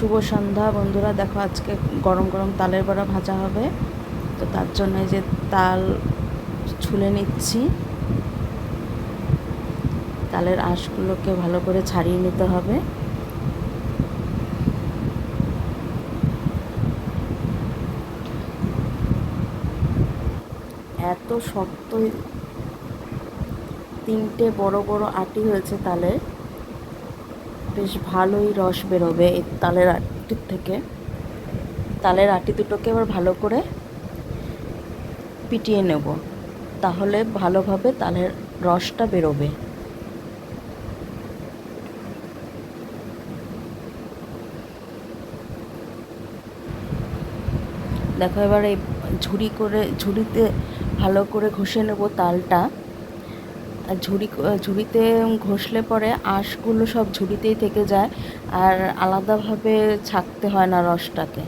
শুভ সন্ধ্যা বন্ধুরা। দেখো আজকে গরম গরম তালের বড়া ভাজা হবে, তো তার জন্য এই যে তাল ছুলে নিচ্ছি। তালের আঁশগুলোকে ভালো করে ছাড়িয়ে নিতে হবে। এত শক্ত, তিনটে বড় বড় আটি হয়েছে তালের, বেশ ভালোই রস বেরোবে এই তালের আটির থেকে। তালের আটি দুটোকে এবার ভালো করে পিটিয়ে নেব, তাহলে ভালোভাবে তালের রসটা বেরোবে। দেখো এবার এই ঝুড়িতে ভালো করে ঘষে নেব তালটা। আর ঝুড়িতে ঘষলে পরে আঁশগুলো সব ঝুড়িতেই থেকে যায়, আর আলাদাভাবে ছাঁকতে হয় না রসটাকে।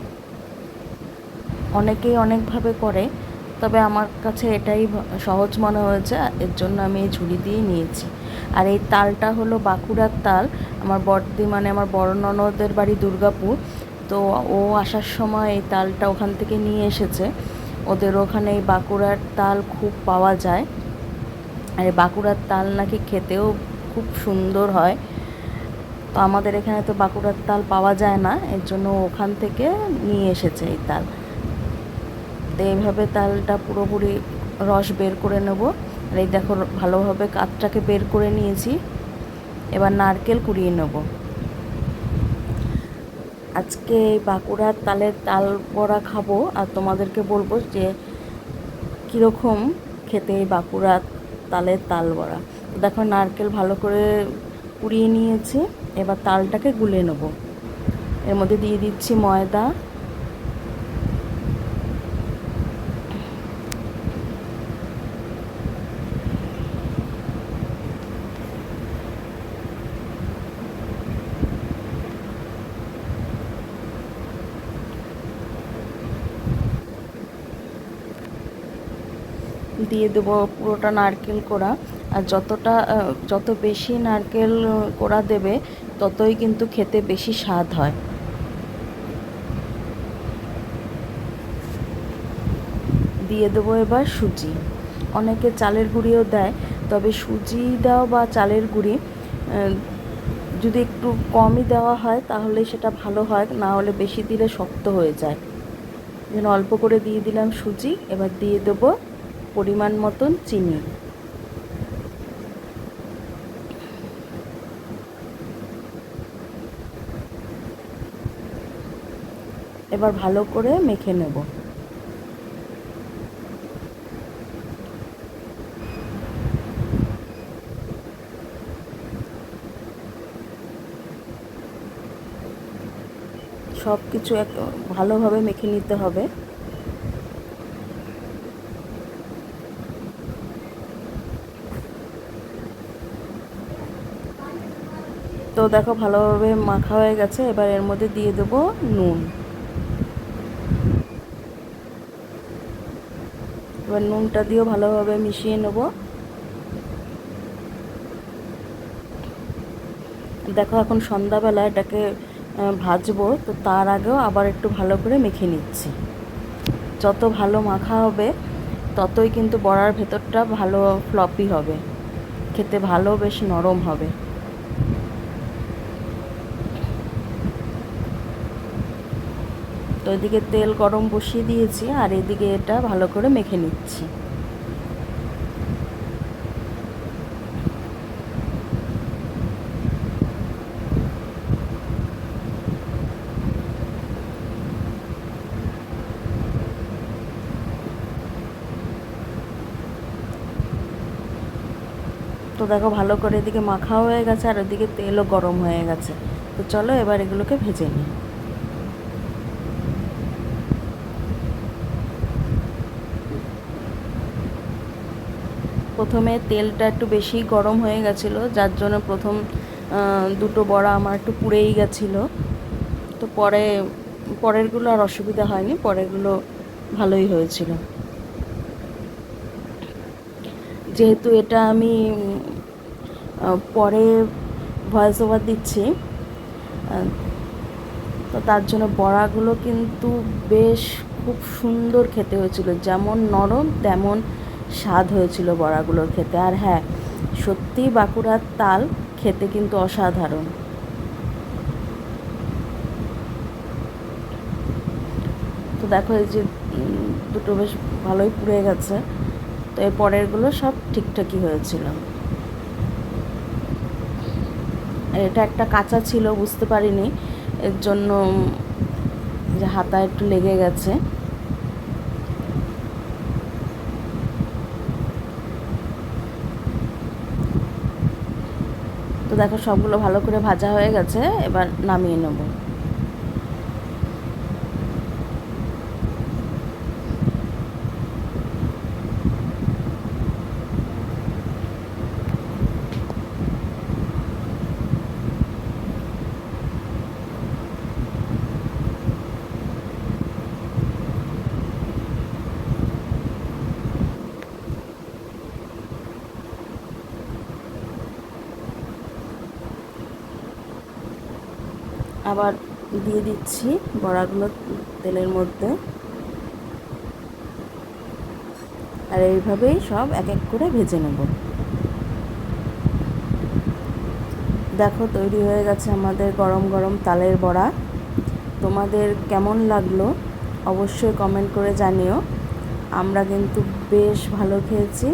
অনেকেই অনেকভাবে করে, তবে আমার কাছে এটাই সহজ মনে হয়েছে, এর জন্য আমি এই ঝুড়ি দিয়েই নিয়েছি। আর এই তালটা হলো বাঁকুড়ার তাল। আমার বড়দি মানে আমার বড় ননদের বাড়ি দুর্গাপুর, তো ও আসার সময় এই তালটা ওখান থেকে নিয়ে এসেছে। ওদের ওখানে এই বাঁকুড়ার তাল খুব পাওয়া যায়, আর এই বাঁকুড়ার তাল নাকি খেতেও খুব সুন্দর হয়। তো আমাদের এখানে তো বাঁকুড়ার তাল পাওয়া যায় না, এর জন্য ওখান থেকে নিয়ে এসেছে এই তাল। তো এইভাবে তালটা পুরোপুরি রস বের করে নেব। আর এই দেখো ভালোভাবে কাঠটাকে বের করে নিয়েছি। এবার নারকেল কুড়িয়ে নেব। আজকে এই বাঁকুড়ার তালের তাল বড়া খাবো, আর তোমাদেরকে বলবো যে কীরকম খেতে এই বাঁকুড়ার তালের তাল বড়া। দেখো নারকেল ভালো করে কুড়িয়ে নিয়েছি, এবার তালটাকে গুলে নেব। এর মধ্যে দিয়ে দিচ্ছি ময়দা, দিয়ে দেবো পুরোটা নারকেল কোড়া। আর যত বেশি নারকেল কোড়া দেবে, ততই কিন্তু খেতে বেশি স্বাদ হয়। দিয়ে দেবো এবার সুজি। অনেকে চালের গুঁড়িও দেয়, তবে সুজি দাও বা চালের গুঁড়ি যদি একটু কমই দেওয়া হয় তাহলে সেটা ভালো হয়, না হলে বেশি দিলে শক্ত হয়ে যায়। যেন অল্প করে দিয়ে দিলাম সুজি। এবার দিয়ে দেবো পরিমাণ মতন চিনি। এবার ভালো করে মেখে নেব। সব কিছু ভালোভাবে মেখে নিতে হবে। তো দেখো ভালোভাবে মাখা হয়ে গেছে। এবার এর মধ্যে দিয়ে দেবো নুন। এবার নুনটা দিয়েও ভালোভাবে মিশিয়ে নেব। দেখো এখন সন্ধ্যাবেলা এটাকে ভাজবো, তো তার আগেও আবার একটু ভালো করে মেখে নিচ্ছি। যত ভালো মাখা হবে ততই কিন্তু বড়ার ভেতরটা ভালো ফ্লপি হবে, খেতে ভালো বেশ নরম হবে। তো এদিকে তেল গরম বসিয়ে দিয়েছি, আর এদিকে এটা ভালো করে মেখে নিচ্ছি। তো দেখো ভালো করে এদিকে মাখা হয়ে গেছে, আর ওদিকে তেলও গরম হয়ে গেছে। তো চলো এবার এগুলোকে ভেজে নিই। প্রথমে তেলটা একটু বেশি গরম হয়ে গেছিলো, যার জন্য প্রথম দুটো বড়া আমার একটু পুড়েই গেছিলো। তো পরেরগুলো আর অসুবিধা হয়নি, পরেরগুলো ভালোই হয়েছিল। যেহেতু এটা আমি পরে ভয়েস ওভার দিচ্ছি, তো তার জন্য বড়াগুলো কিন্তু বেশ খুব সুন্দর খেতে হয়েছিল, যেমন নরম তেমন স্বাদ হয়েছিল বড়াগুলোর খেতে। আর হ্যাঁ, সত্যিই বাঁকুড়ার তাল খেতে কিন্তু অসাধারণ। তো দেখো এই যে দুটো বেশ ভালোই পুড়ে গেছে। তো এর পরেরগুলো সব ঠিকঠাকই হয়েছিল। এটা একটা কাঁচা ছিল, বুঝতে পারিনি, এর জন্য যে হাতায় একটু লেগে গেছে। তো দেখো সবগুলো ভালো করে ভাজা হয়ে গেছে, এবার নামিয়ে নেব। আবার দিয়ে দিচ্ছি বড়াগুলো তেলের মধ্যে, আর এইভাবেই সব এক এক করে ভেজে নেব। দেখো তৈরি হয়ে গেছে আমাদের গরম গরম তালের বড়া। তোমাদের কেমন লাগলো অবশ্যই কমেন্ট করে জানিও। আমরা কিন্তু বেশ ভালো খেয়েছি,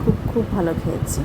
খুব খুব ভালো খেয়েছি।